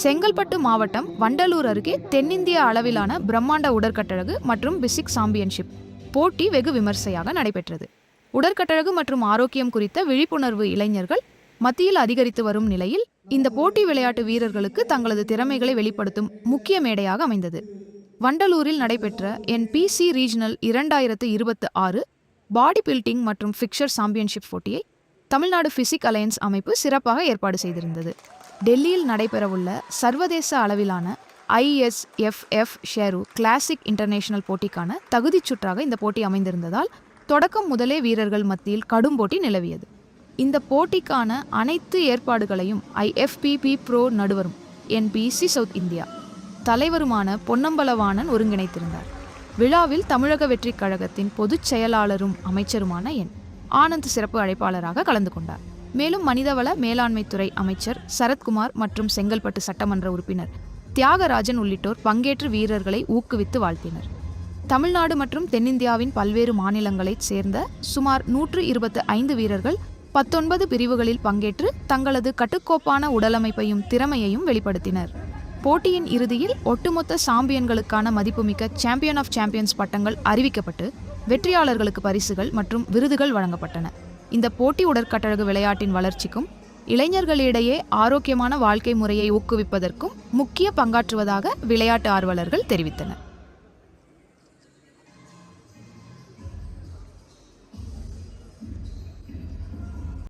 செங்கல்பட்டு மாவட்டம் வண்டலூர் அருகே தென்னிந்திய அளவிலான பிரம்மாண்ட உடற்கட்டழகு மற்றும் பிசிக்ஸ் சாம்பியன்ஷிப் போட்டி வெகு விமர்சையாக நடைபெற்றது. உடற்கட்டழகு மற்றும் ஆரோக்கியம் குறித்த விழிப்புணர்வு இளைஞர்கள் மத்தியில் அதிகரித்து வரும் நிலையில் இந்த போட்டி விளையாட்டு வீரர்களுக்கு தங்களது திறமைகளை வெளிப்படுத்தும் முக்கிய மேடையாக அமைந்தது. வண்டலூரில் நடைபெற்ற NPC ரீஜனல் 2026 பாடி பில்டிங் மற்றும் ஃபிக்சர் சாம்பியன்ஷிப் போட்டியை தமிழ்நாடு பிசிக் அலையன்ஸ் அமைப்பு சிறப்பாக ஏற்பாடு செய்திருந்தது. டெல்லியில் நடைபெறவுள்ள சர்வதேச அளவிலான ISFF ஷேரு கிளாசிக் இன்டர்நேஷனல் போட்டிக்கான தகுதிச் சுற்றாக இந்த போட்டி அமைந்திருந்ததால் தொடக்கம் முதலே வீரர்கள் மத்தியில் கடும் போட்டி நிலவியது. இந்த போட்டிக்கான அனைத்து ஏற்பாடுகளையும் IFBB ப்ரோ நடுவரும் NPC சவுத் இந்தியா தலைவருமான பொன்னம்பலவாணன் ஒருங்கிணைத்திருந்தார். விழாவில் தமிழக வெற்றிக் கழகத்தின் பொதுச் செயலாளரும் அமைச்சருமான ஆனந்த் சிறப்பு அழைப்பாளராக கலந்து கொண்டார். மேலும் மனிதவள மேலாண்மைத்துறை அமைச்சர் சரத்குமார் மற்றும் செங்கல்பட்டு சட்டமன்ற உறுப்பினர் தியாகராஜன் உள்ளிட்டோர் பங்கேற்று வீரர்களை ஊக்குவித்து வாழ்த்தினர். தமிழ்நாடு மற்றும் தென்னிந்தியாவின் பல்வேறு மாநிலங்களைச் சேர்ந்த சுமார் 125 வீரர்கள் 19 பிரிவுகளில் பங்கேற்று தங்களது கட்டுக்கோப்பான உடலமைப்பையும் திறமையையும் வெளிப்படுத்தினர். போட்டியின் இறுதியில் ஒட்டுமொத்த சாம்பியன்களுக்கான மதிப்புமிக்க சாம்பியன் ஆஃப் சாம்பியன்ஸ் பட்டங்கள் அறிவிக்கப்பட்டு வெற்றியாளர்களுக்கு பரிசுகள் மற்றும் விருதுகள் வழங்கப்பட்டன. இந்த போட்டி உடற்கட்டழகு விளையாட்டின் வளர்ச்சிக்கும் இளைஞர்களிடையே ஆரோக்கியமான வாழ்க்கை முறையை ஊக்குவிப்பதற்கும் முக்கிய பங்காற்றுவதாக விளையாட்டு ஆர்வலர்கள் தெரிவித்தனர்.